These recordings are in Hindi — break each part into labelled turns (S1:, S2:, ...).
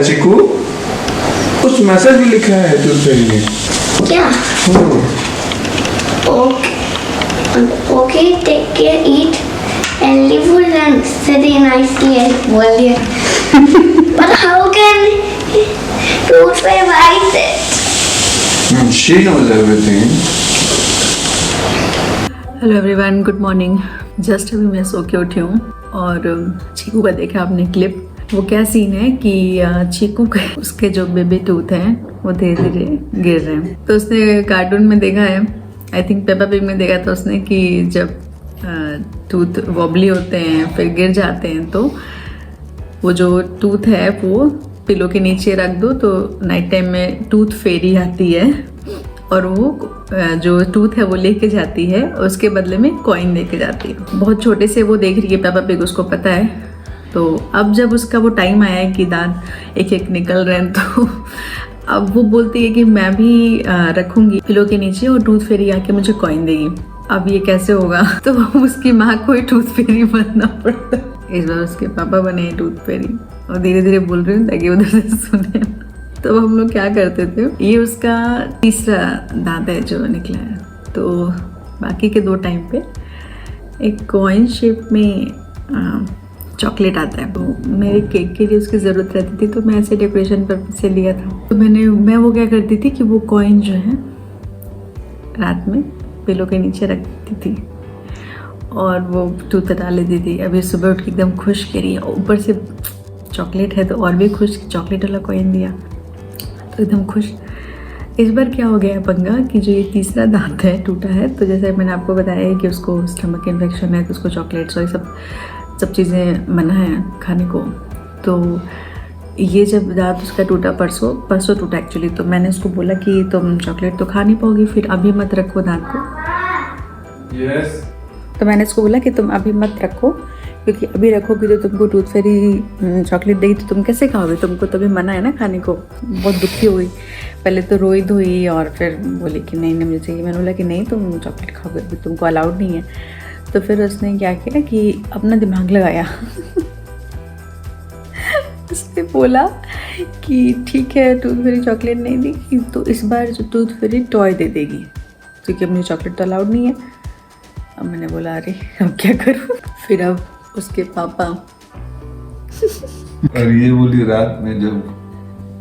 S1: है चिकू? कुछ मैसेज भी लिखा है टूथ फेरी ने।
S2: क्या? Okay, take care, eat healthy food and study nicely बोल दिया। But how can tooth fairy write it?
S1: She knows everything.
S3: Hello everyone, good morning. Just अभी मैं सो के उठी हूँ और चीकू का देखा आपने क्लिप। वो क्या सीन है कि चीकू के उसके जो बेबी टूथ हैं वो धीरे धीरे गिर रहे हैं। तो उसने कार्टून में देखा है, आई थिंक पेपा पिग में देखा था उसने, कि जब टूथ वॉबली होते हैं फिर गिर जाते हैं तो वो जो टूथ है वो पिलो के नीचे रख दो तो नाइट टाइम में टूथ फेरी आती है और वो जो टूथ है वो लेके जाती है और उसके बदले में कॉइन लेके जाती है। बहुत छोटे से वो देख रही है पेपा पिग, उसको पता है। तो अब जब उसका वो टाइम आया है कि दांत एक एक निकल रहे हैं तो अब वो बोलती है कि मैं भी रखूंगी पिलो के नीचे और टूथ फेरी आके मुझे कॉइन देगी। अब ये कैसे होगा? तो उसकी माँ को ही टूथ फेरी बनना पड़ता। इस बार उसके पापा बने टूथ फेरी और धीरे धीरे बोल रही हूँ ताकि उधर से सुने। तो हम लोग क्या करते थे, ये उसका तीसरा दांत है जो निकला है, तो बाकी के दो टाइम पे एक कॉइन शेप में चॉकलेट आता है। तो मेरे केक के लिए उसकी ज़रूरत रहती थी तो मैं ऐसे डेकोरेशन पर्पज से लिया था। तो मैं वो क्या करती थी कि वो कॉइन जो है रात में पिलो के नीचे रख देती थी और वो टूथ डाल लेती थी। अभी सुबह उठ के एकदम खुश करी, ऊपर से चॉकलेट है तो और भी खुश, चॉकलेट वाला कॉइन दिया तो एकदम खुश। इस बार क्या हो गया है पंगा कि जो ये तीसरा दांत है टूटा है, तो जैसे मैंने आपको बताया है कि उसको स्टमक इन्फेक्शन है तो उसको चॉकलेट्स और सब चीज़ें मना है खाने को। तो ये जब दांत उसका टूटा, परसों टूटा एक्चुअली, तो मैंने उसको बोला कि तुम चॉकलेट तो खा नहीं पाओगी, फिर अभी मत रखो दांत को।
S1: Yes.
S3: तो मैंने उसको बोला कि तुम अभी मत रखो, क्योंकि अभी रखोगी तो तुमको टूथ फेरी चॉकलेट देगी तो तुम कैसे खाओगे, तुमको तो अभी मना है ना खाने को। बहुत दुखी हुई, पहले तो रोई धोई और फिर बोली कि नहीं मुझे चाहिए। मैंने बोला कि नहीं तुम चॉकलेट खाओगे, अभी तुमको अलाउड नहीं है। तो फिर उसने क्या किया कि अपना दिमाग लगाया उसने बोला कि ठीक है टूथ फेरी चॉकलेट नहीं देगी तो इस बार जो टूथ फेरी टॉय दे देगी, क्योंकि मुझे चॉकलेट तो अलाउड नहीं है। अब मैंने बोला अरे अब क्या करूँ। फिर अब उसके पापा
S1: और ये बोली रात में जब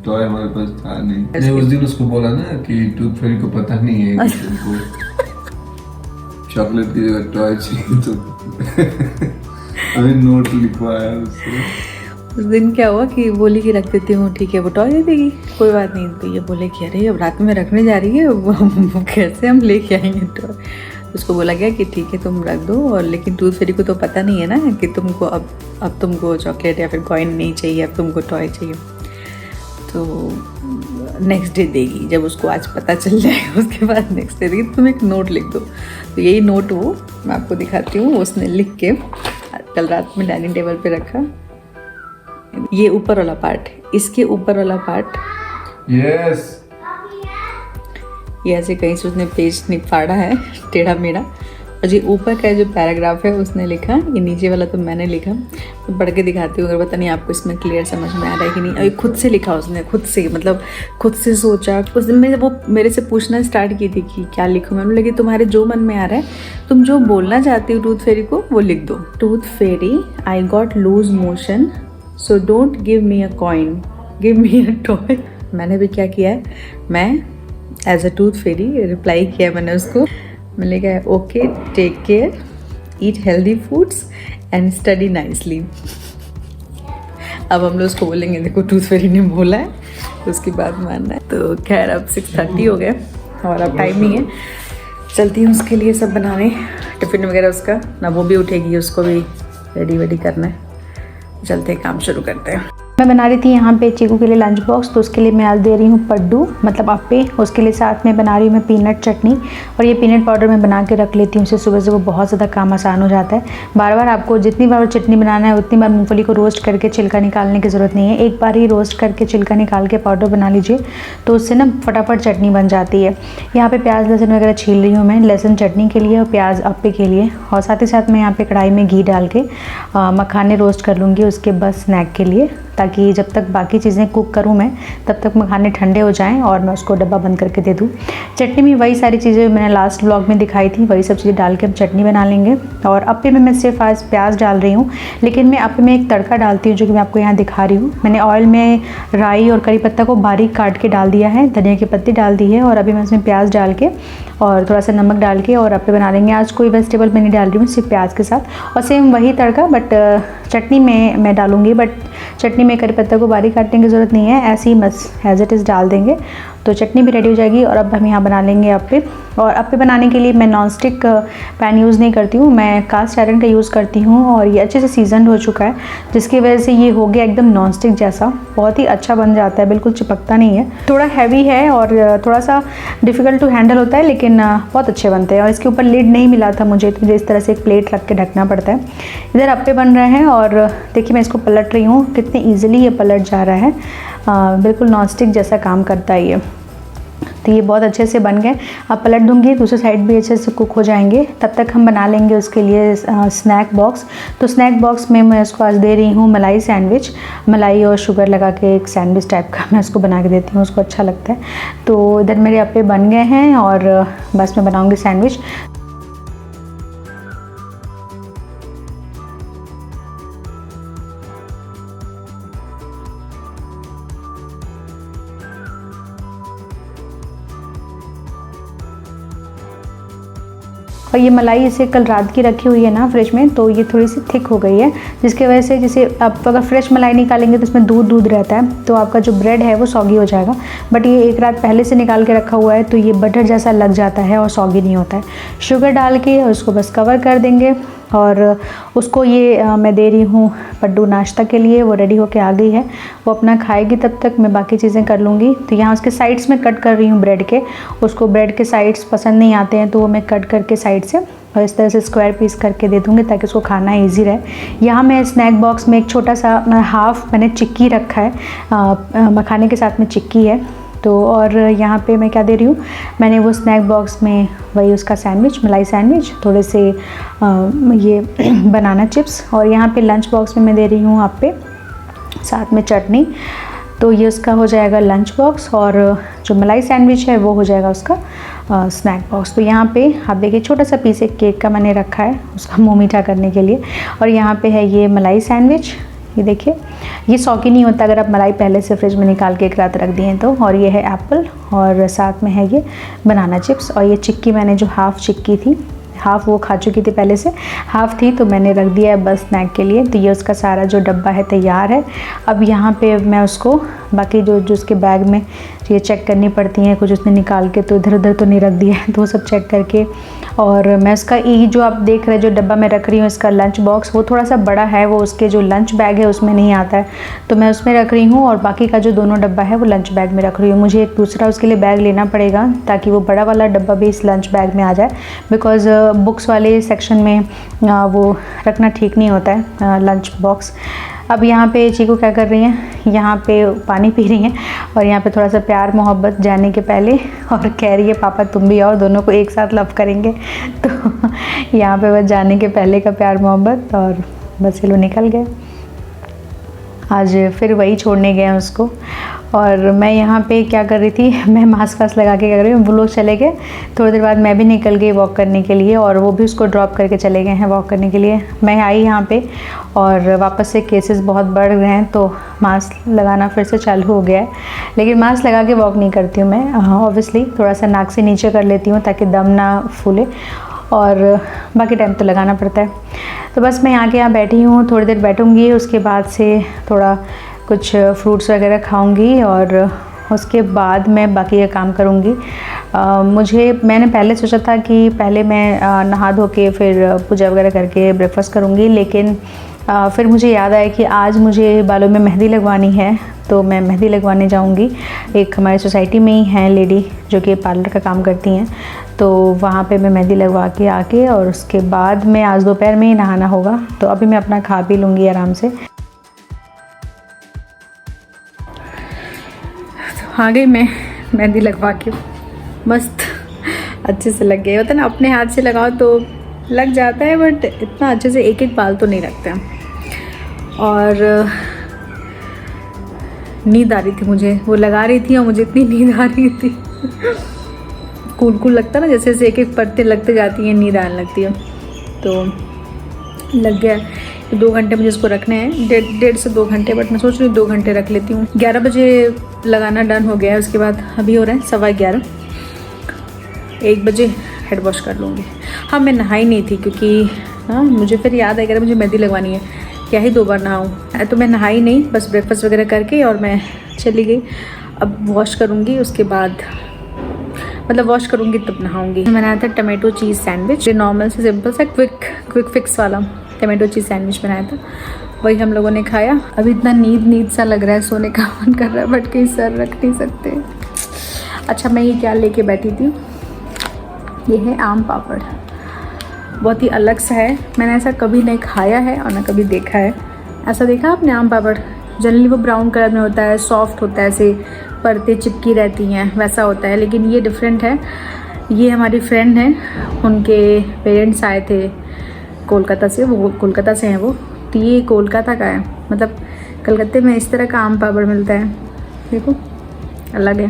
S1: टॉय हमारे पास था नहीं, उस दिन उसको बोला ना कि टूथ फेरी को पता नहीं है कि तुमको चॉकलेट की जगह टॉय चाहिए तो अभी नोट लिखवाया उससे।
S3: उस दिन क्या हुआ कि बोली कि रख देती हूँ, ठीक है वो टॉय दे देगी, कोई बात नहीं। तो ये बोले कि अरे अब रात में रखने जा रही है, वो कैसे हम लेके आएंगे टॉय। उसको बोला गया कि ठीक है तुम रख दो, और लेकिन टूथ फेरी को तो पता नहीं है ना कि तुमको अब तुमको चॉकलेट या फिर कॉइन नहीं चाहिए, अब तुमको टॉय चाहिए। तो नेक्स्ट डे देगी, जब उसको आज पता चल जाएगा उसके बाद नेक्स्ट डे देगी। तुम एक नोट लिख दो। तो यही नोट वो मैं आपको दिखाती हूँ, उसने लिख के कल रात में डाइनिंग टेबल पे रखा। ये ऊपर वाला पार्ट, इसके ऊपर वाला पार्ट,
S1: यस
S3: ये ऐसे कहीं से उसने पेज फाड़ा है टेढ़ा मेढ़ा, और ये ऊपर का जो पैराग्राफ है उसने लिखा, ये नीचे वाला तो मैंने लिखा। मैं पढ़ के दिखाती हूँ, अगर पता नहीं आपको इसमें क्लियर समझ में आ रहा है कि नहीं। अभी खुद से लिखा उसने, खुद से, मतलब खुद से सोचा। उस दिन में वो मेरे से पूछना स्टार्ट की थी कि क्या लिखूँ, मैंने बोला कि तुम्हारे जो मन में आ रहा है, तुम जो बोलना चाहती हो टूथ फेरी को वो लिख दो। Tooth fairy, I got loose motion so don't give me a coin, give me a toy. मैंने भी क्या किया है, मैं as a tooth fairy reply किया मैंने उसको। मैंने कहा okay take care, eat healthy foods and study nicely. अब हम लोग उसको बोलेंगे देखो टूथ फेरी ने बोला है, तो उसकी बात मानना है। तो खैर अब 6:30 हो गए और अब टाइम नहीं है, चलती हूँ उसके लिए सब बनाने, टिफ़िन वगैरह उसका ना, वो भी उठेगी, उसको भी रेडी वेडी करना है। चलते काम शुरू करते हैं।
S4: मैं बना रही थी यहाँ पे चीकू के लिए लंच बॉक्स, तो उसके लिए मैं आज दे रही हूँ पड्डू, मतलब अप्पे। उसके लिए साथ में बना रही हूँ मैं पीनट चटनी, और ये पीनट पाउडर मैं बना के रख लेती हूँ उससे सुबह से, वो बहुत ज़्यादा काम आसान हो जाता है। बार बार आपको जितनी बार चटनी बनाना है उतनी बार मूंगफली को रोस्ट करके छिलका निकालने की ज़रूरत नहीं है। एक बार ही रोस्ट करके छिलका निकाल के पाउडर बना लीजिए तो उससे ना फटाफट चटनी बन जाती है। यहाँ पर प्याज लहसुन वगैरह छील रही हूँ मैं, लहसुन चटनी के लिए और प्याज अप्पे के लिए, और साथ ही साथ मैं यहाँ पर कढ़ाई में घी डाल के मखाने रोस्ट कर लूँगी उसके बस स्नैक के लिए, ताकि ताकि जब तक बाकी चीज़ें कुक करूँ मैं तब तक मखाने ठंडे हो जाएं और मैं उसको डब्बा बंद करके दे दूँ। चटनी में वही सारी चीज़ें मैंने लास्ट व्लॉग में दिखाई थी, वही सब चीज़ें डाल के हम चटनी बना लेंगे। और अप्पे में मैं सिर्फ आज प्याज डाल रही हूँ, लेकिन मैं अप्पे में एक तड़का डालती हूँ जो कि मैं आपको यहाँ दिखा रही हूँ। मैंने ऑयल में राई और करी पत्ता को बारीक काट के डाल दिया है, धनिया की पत्ती डाल दी है और अभी मैं उसमें प्याज डाल के और थोड़ा सा नमक डाल के और अप्पे बना लेंगे। आज कोई वेजिटेबल मैं नहीं डाल रही हूँ, सिर्फ प्याज के साथ। और सेम वही तड़का बट चटनी में मैं डालूँगी, बट चटनी में करी पत्ता को बारीक काटने की ज़रूरत नहीं है, ऐसे ही बस एज इट इज़ डाल देंगे तो चटनी भी रेडी हो जाएगी। और अब हम यहाँ बना लेंगे अप्पे। और अप्पे बनाने के लिए मैं नॉनस्टिक पैन यूज़ नहीं करती हूँ, मैं कास्ट आयरन का यूज़ करती हूँ और ये अच्छे से सीजनड हो चुका है, जिसकी वजह से ये हो गया एकदम नॉनस्टिक जैसा, बहुत ही अच्छा बन जाता है, बिल्कुल चिपकता नहीं है। थोड़ा हैवी है और थोड़ा सा डिफ़िकल्ट टू हैंडल होता है, लेकिन बहुत अच्छे बनते हैं। और इसके ऊपर लिड नहीं मिला था मुझे, तो मुझे इस तरह से एक प्लेट रख के ढकना पड़ता है। इधर अप्पे बन रहे हैं और देखिए मैं इसको पलट रही हूँ, कितनी ईजिली ये पलट जा रहा है, बिल्कुल नॉनस्टिक जैसा काम करता है ये। तो ये बहुत अच्छे से बन गए। अब पलट दूंगी, दूसरी साइड भी अच्छे से कुक हो जाएंगे। तब तक हम बना लेंगे उसके लिए स्नैक बॉक्स। तो स्नैक बॉक्स में मैं उसको आज दे रही हूँ मलाई सैंडविच, मलाई और शुगर लगा के एक सैंडविच टाइप का मैं उसको बना के देती हूँ, उसको अच्छा लगता है। तो इधर मेरे अप्पे बन गए हैं और बस मैं बनाऊँगी सैंडविच। और ये मलाई इसे कल रात की रखी हुई है ना फ्रिज में, तो ये थोड़ी सी थिक हो गई है, जिसकी वजह से जैसे आप अगर फ्रेश मलाई निकालेंगे तो इसमें दूध रहता है, तो आपका जो ब्रेड है वो सॉगी हो जाएगा। बट ये एक रात पहले से निकाल के रखा हुआ है तो ये बटर जैसा लग जाता है और सॉगी नहीं होता है। शुगर डाल के और उसको बस कवर कर देंगे और उसको ये मैं दे रही हूँ पड्डू नाश्ता के लिए। वो रेडी होके आ गई है, वो अपना खाएगी, तब तक मैं बाकी चीज़ें कर लूँगी। तो यहाँ उसके साइड्स में कट कर रही हूँ ब्रेड के, उसको ब्रेड के साइड्स पसंद नहीं आते हैं तो वो मैं कट करके साइड से और इस तरह से स्क्वायर पीस करके दे दूँगी ताकि उसको खाना ईजी रहे। यहाँ मैं स्नैक बॉक्स में एक छोटा सा हाफ मैंने चिक्की रखा है, मखाने के साथ में चिक्की है तो। और यहाँ पे मैं क्या दे रही हूँ, मैंने वो स्नैक बॉक्स में वही उसका सैंडविच, मलाई सैंडविच, थोड़े से ये बनाना चिप्स, और यहाँ पे लंच बॉक्स में मैं दे रही हूँ अप्पे साथ में चटनी। तो ये उसका हो जाएगा लंच बॉक्स और जो मलाई सैंडविच है वो हो जाएगा उसका स्नैक बॉक्स। तो यहाँ पे आप देखिए छोटा सा पीस एक केक का मैंने रखा है उसका मुँह मीठा करने के लिए। और यहाँ पे है ये मलाई सैंडविच, ये देखिए ये सॉगी नहीं होता अगर आप मलाई पहले से फ्रिज में निकाल के एक रात रख दिए तो। और ये है एप्पल और साथ में है ये बनाना चिप्स। और ये चिक्की मैंने जो हाफ़ चिक्की थी, हाफ़ वो खा चुकी थी पहले से, हाफ़ थी तो मैंने रख दिया है बस स्नैक के लिए। तो ये उसका सारा जो डब्बा है तैयार है। अब यहाँ पे मैं उसको बाकी जो उसके बैग में ये चेक करनी पड़ती हैं, कुछ उसने निकाल के तो इधर उधर तो नहीं रख दिया है, तो वो सब चेक करके। और मैं उसका ये जो आप देख रहे हैं जो डब्बा मैं रख रही हूँ इसका लंच बॉक्स, वो थोड़ा सा बड़ा है, वो उसके जो लंच बैग है उसमें नहीं आता है तो मैं उसमें रख रही हूँ। और बाकी का जो दोनों डब्बा है वो लंच बैग में रख रही हूँ। मुझे एक दूसरा उसके लिए बैग लेना पड़ेगा ताकि वो बड़ा वाला डब्बा भी इस लंच बैग में आ जाए, बिकॉज़ बुक्स वाले सेक्शन में वो रखना ठीक नहीं होता है लंच बॉक्स। अब यहाँ पे चीकू क्या कर रही हैं, यहाँ पे पानी पी रही हैं और यहाँ पे थोड़ा सा प्यार मोहब्बत जाने के पहले, और कह रही है पापा तुम भी आओ, दोनों को एक साथ लव करेंगे। तो यहाँ पे बस जाने के पहले का प्यार मोहब्बत, और बस ये लोग निकल गए। आज फिर वही छोड़ने गए उसको। और मैं यहाँ पे क्या कर रही थी, मैं मास्क वास्क लगा के कर रही हूँ। वो लोग चले गए, थोड़ी देर बाद मैं भी निकल गई वॉक करने के लिए और वो भी उसको ड्रॉप करके चले गए हैं वॉक करने के लिए। मैं आई यहाँ पे और वापस से केसेस बहुत बढ़ गए हैं तो मास्क लगाना फिर से चालू हो गया है। लेकिन मास्क लगा के वॉक नहीं करती हूँ मैं, ऑब्वियसली थोड़ा सा नाक से नीचे कर लेती हूँ ताकि दम ना फूले, और बाकी टाइम तो लगाना पड़ता है। तो बस मैं यहाँ बैठी हूँ, थोड़ी देर बैठूँगी, उसके बाद से थोड़ा कुछ फ्रूट्स वगैरह खाऊंगी और उसके बाद मैं बाकी का काम करूंगी। मैंने पहले सोचा था कि पहले मैं नहा धो के फिर पूजा वगैरह करके ब्रेकफास्ट करूंगी, लेकिन फिर मुझे याद आया कि आज मुझे बालों में मेहंदी लगवानी है तो मैं मेहंदी लगवाने जाऊंगी। एक हमारी सोसाइटी में ही है लेडी जो कि पार्लर का काम करती हैं, तो वहाँ पे मैं मेहंदी लगवा के आके और उसके बाद मैं आज दोपहर में ही नहाना होगा। तो अभी मैं अपना खा पी लूँगी आराम से। आ गई मैं मेहंदी लगवा के, मस्त अच्छे से लग गई। होता है ना अपने हाथ से लगाओ तो लग जाता है, बट इतना अच्छे से एक एक बाल तो नहीं लगता। और
S3: नींद आ रही थी मुझे, वो लगा रही थी और मुझे इतनी नींद आ रही थी। कूल लगता ना, जैसे जैसे एक एक परतें लगते जाती हैं नींद आने लगती है। तो लग गया 2 घंटे मुझे इसको रखने हैं, 1.5 से 2 घंटे, बट मैं सोच रही हूँ 2 घंटे रख लेती हूँ। 11 बजे लगाना डन हो गया है। उसके बाद अभी हो रहा है 11:15, 1 बजे हेड वॉश कर लूँगी। हाँ, मैं नहाई नहीं थी क्योंकि मुझे फिर याद आएगा मुझे मेहंदी लगवानी है, क्या ही 2 बार नहाऊँ। तो मैं नहाई नहीं, बस ब्रेकफास्ट वगैरह करके और मैं चली गई। अब वॉश करूँगी, उसके बाद मतलब वॉश करूँगी तब नहाऊँगी। मैंने बनाया था टमाटो चीज़ सैंडविच, नॉर्मल से सिंपल सा क्विक फिक्स वाला टमाटो चीज़ सैंडविच बनाया था, वही हम लोगों ने खाया। अभी इतना नींद सा लग रहा है, सोने का मन कर रहा है, बट कहीं सर रख नहीं सकते। अच्छा, मैं ये क्या लेके बैठी थी, ये है आम पापड़, बहुत ही अलग सा है। मैंने ऐसा कभी नहीं खाया है और ना कभी देखा है। ऐसा देखा आपने आम पापड़? जनरली वो ब्राउन कलर में होता है, सॉफ्ट होता है, ऐसे परतें चिपकी रहती हैं, वैसा होता है, लेकिन ये डिफरेंट है। ये हमारी फ्रेंड है, उनके पेरेंट्स आए थे कोलकाता से, वो कोलकाता से हैं वो, तो ये कोलकाता का है। मतलब कलकत्ते में इस तरह का आम पापड़ मिलता है, देखो अलग है।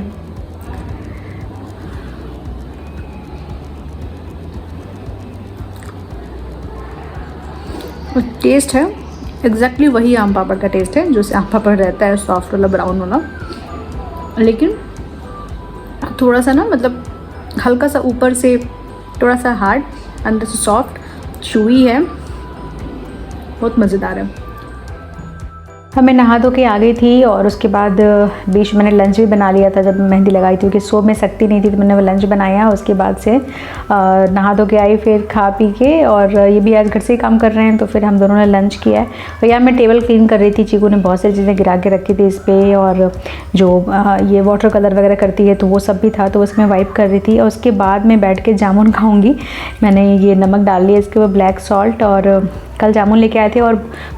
S3: टेस्ट है एग्जैक्टली वही आम पापड़ का टेस्ट है, जो आम पापड़ रहता है, सॉफ्ट वाला ब्राउन वाला, लेकिन थोड़ा सा ना, मतलब हल्का सा ऊपर से थोड़ा सा हार्ड, अंदर से सॉफ्ट, चूई है, बहुत मज़ेदार है।
S4: मैं नहा धो के आ गई थी और उसके बाद बीच में मैंने लंच भी बना लिया था। जब मेहंदी लगाई थी क्योंकि सो में सकती नहीं थी, तो मैंने वो लंच बनाया। उसके बाद से नहा धो के आई, फिर खा पी के, और ये भी आज घर से ही काम कर रहे हैं, तो फिर हम दोनों ने लंच किया है। और यार मैं टेबल क्लीन कर रही थी, चीकू ने बहुत सारी चीज़ें गिरा के रखी थी इस पर, और जो ये वाटर कलर वगैरह करती है तो वो सब भी था, तो उसमें वाइप कर रही थी। और उसके बाद मैं बैठ के जामुन खाऊँगी। मैंने ये नमक डाल लिया इसके ऊपर, ब्लैक सॉल्ट, और कल जामुन लेके आए थे और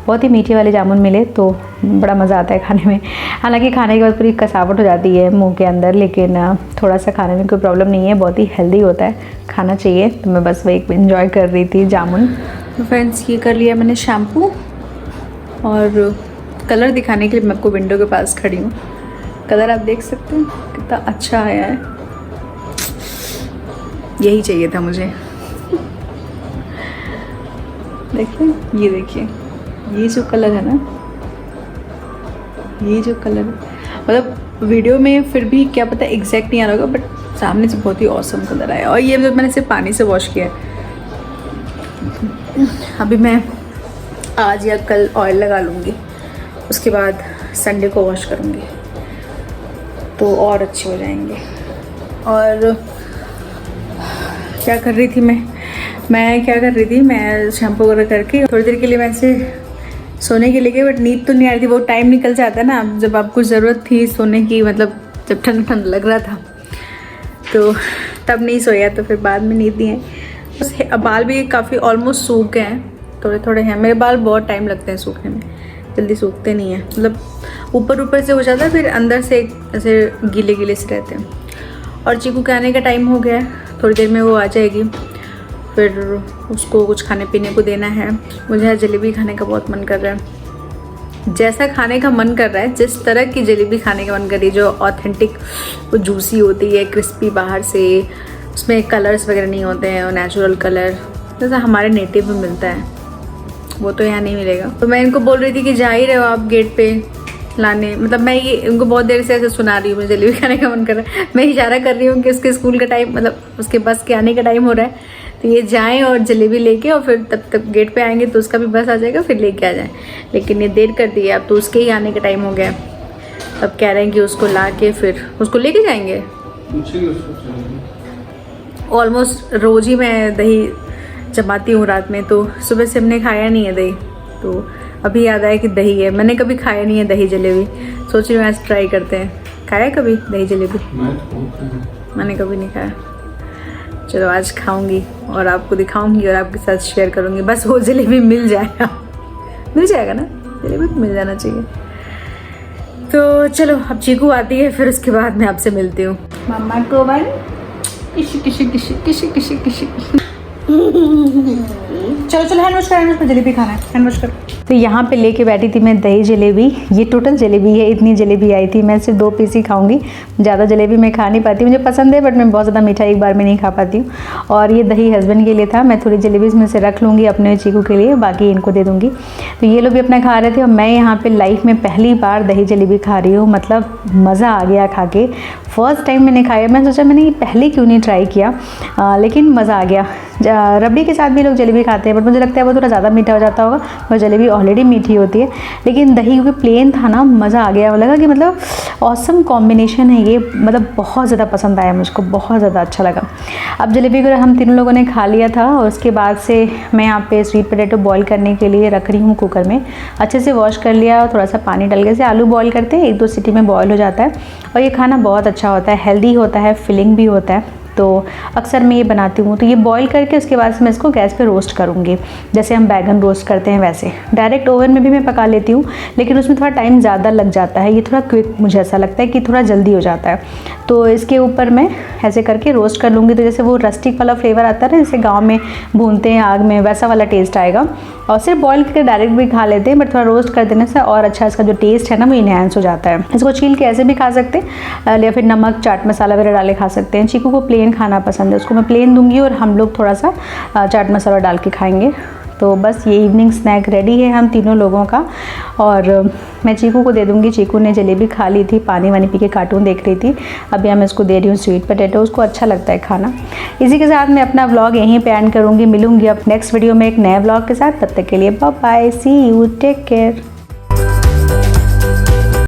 S4: बहुत ही मीठे वाले जामुन मिले, तो बड़ा मज़ा आता है खाने में। हालांकि खाने के बाद पूरी कसावट हो जाती है मुंह के अंदर, लेकिन थोड़ा सा खाने में कोई प्रॉब्लम नहीं है, बहुत ही हेल्दी होता है, खाना चाहिए। तो मैं बस वही एंजॉय कर रही थी जामुन।
S3: तो फ्रेंड्स, ये कर लिया मैंने शैम्पू, और कलर दिखाने के लिए मैं आपको विंडो के पास खड़ी हूँ। कलर आप देख सकते हैं कितना अच्छा आया है, यही चाहिए था मुझे। देखते हैं, ये देखिए, ये जो कलर है ना, ये जो कलर, मतलब वीडियो में फिर भी क्या पता एग्जैक्ट नहीं आ रहा होगा, बट सामने से बहुत ही ऑसम कलर आया। और ये मैंने सिर्फ पानी से वॉश किया है। अभी मैं आज या कल ऑयल लगा लूँगी, उसके बाद संडे को वॉश करूँगी, तो और अच्छे हो जाएंगे। और क्या कर रही थी मैं क्या कर रही थी, मैं शैम्पू वगैरह करके थोड़ी देर के लिए मैं ऐसे सोने के लिए गई, बट नींद तो नहीं आ रही थी। वो टाइम निकल जाता है ना, जब आपको ज़रूरत थी सोने की, मतलब जब ठंड लग रहा था, तो तब नहीं सोया, तो फिर बाद में नींद नहीं है। अब बाल भी काफ़ी ऑलमोस्ट सूख गए हैं, थोड़े थोड़े हैं। मेरे बाल बहुत टाइम लगते हैं सूखने में, जल्दी सूखते नहीं हैं, मतलब ऊपर से हो जाता है, फिर अंदर से ऐसे गीले से रहते हैं। और चीकू के आने का टाइम हो गया है, थोड़ी देर में वो आ जाएगी, फिर उसको कुछ खाने पीने को देना है। मुझे आज जलेबी खाने का बहुत मन कर रहा है, जैसा खाने का मन कर रहा है, जिस तरह की जलेबी खाने का मन कर रही है, जो ऑथेंटिक, वो जूसी होती है, क्रिस्पी बाहर से, उसमें कलर्स वगैरह नहीं होते हैं, और नेचुरल कलर जैसा हमारे नेटिव में मिलता है, वो तो यहाँ नहीं मिलेगा। तो मैं इनको बोल रही थी कि जा ही रहे हो आप गेट पे लाने, मतलब मैं ये इनको बहुत देर से ऐसे सुना रही हूँ, मुझे जलेबी खाने का मन कर रहा है। मैं इशारा कर रही हूँ कि उसके स्कूल का टाइम, मतलब उसके बस के आने का टाइम हो रहा है, तो ये जाएं और जलेबी लेके, और फिर तब तक गेट पे आएंगे तो उसका भी बस आ जाएगा, फिर लेके आ जाएं। लेकिन ये देर कर दी है, अब तो उसके ही आने का टाइम हो गया। अब कह रहे हैं कि उसको ला के फिर उसको लेके जाएंगे। ऑलमोस्ट रोज़ ही मैं दही जमाती हूँ रात में, तो सुबह से हमने खाया नहीं है दही, तो अभी याद आया कि दही है। मैंने कभी खाया नहीं है दही जलेबी, सोच रही हूँ आज ट्राई करते हैं। खाया कभी दही जलेबी? मैंने कभी नहीं खाया। चलो आज खाऊंगी और आपको दिखाऊंगी और आपके साथ शेयर करूंगी। बस वो जलेबी मिल जाएगा ना, जलेबी तो मिल जाना चाहिए। तो चलो अब चीकू आती है, फिर उसके बाद मैं आपसे मिलती हूँ। मम्मा को बन किशी किशी किशी किशी किशी किशी
S4: चलो चलो हैंड वॉश कर, जलेबी खाना है, हैंड वॉश कर। तो यहाँ पे लेके बैठी थी मैं दही जलेबी। ये टोटल जलेबी है, इतनी जलेबी आई थी। मैं सिर्फ 2 पीस ही खाऊंगी, ज़्यादा जलेबी मैं खा नहीं पाती, मुझे पसंद है बट मैं बहुत ज़्यादा मीठा एक बार में नहीं खा पाती हूँ। और ये दही हस्बैंड के लिए था, मैं थोड़ी जलेबी इसमें से रख लूँगी अपने चीकू के लिए, बाकी इनको दे दूँगी। तो ये लोग भी अपना खा रहे थे और मैं यहाँ पर लाइफ में पहली बार दही जलेबी खा रही हूँ। मतलब मज़ा आ गया खा के, फर्स्ट टाइम मैंने खाया। मैं सोचा मैंने ये पहले क्यों नहीं ट्राई किया, लेकिन मज़ा आ गया। रबड़ी के साथ भी लोग जलेबी खाते हैं बट मुझे लगता है वो थोड़ा ज़्यादा मीठा हो जाता होगा, और जलेबी ऑलरेडी मीठी होती है। लेकिन दही क्योंकि प्लेन था ना, मज़ा आ गया। लगा कि मतलब ऑसम कॉम्बिनेशन है ये, मतलब बहुत ज़्यादा पसंद आया मुझको, बहुत ज़्यादा अच्छा लगा। अब जलेबी को हम तीनों लोगों ने खा लिया था और उसके बाद से मैं यहाँ पे स्वीट पोटैटो बॉईल करने के लिए रख रही हूँ कुकर में। अच्छे से वॉश कर लिया, थोड़ा सा पानी डाल के, से आलू बॉईल करते हैं, 1-2 सीटी में बॉईल हो जाता है। और ये खाना बहुत अच्छा होता है, हेल्दी होता है, फिलिंग भी होता है। तो अक्सर मैं ये बनाती हूँ। तो ये बॉईल करके उसके बाद से मैं इसको गैस पे रोस्ट करूँगी, जैसे हम बैगन रोस्ट करते हैं वैसे। डायरेक्ट ओवन में भी मैं पका लेती हूँ, लेकिन उसमें थोड़ा टाइम ज़्यादा लग जाता है। ये थोड़ा क्विक मुझे ऐसा लगता है कि थोड़ा जल्दी हो जाता है। तो इसके ऊपर मैं ऐसे करके रोस्ट कर लूँगी, तो जैसे वो रस्टिक वाला फ्लेवर आता है ना, जैसे गाँव में भूनते हैं आग में, वैसा वाला टेस्ट आएगा। और सिर्फ बॉईल करके डायरेक्ट भी खा लेते हैं, बट थोड़ा रोस्ट कर देने से और अच्छा इसका जो टेस्ट है ना वो इनहेंस हो जाता है। इसको छील के ऐसे भी खा सकते हैं, या फिर नमक चाट मसाला वगैरह डाले खा सकते हैं। चीकू को प्लेन खाना पसंद है, उसको मैं प्लेन दूंगी और हम लोग थोड़ा सा चाट मसाला डाल के खाएंगे। तो बस ये इवनिंग स्नैक रेडी है हम तीनों लोगों का। और मैं चीकू को दे दूंगी। चीकू ने जलेबी खा ली थी, पानी वानी पी के कार्टून देख रही थी। अभी मैं इसको दे रही हूँ स्वीट पोटैटो, उसको अच्छा लगता है खाना। इसी के साथ मैं अपना व्लॉग यहीं पे एंड करूँगी। मिलूंगी अब नेक्स्ट वीडियो में एक नए व्लॉग के साथ। तब तक के लिए bye bye, see you, take care.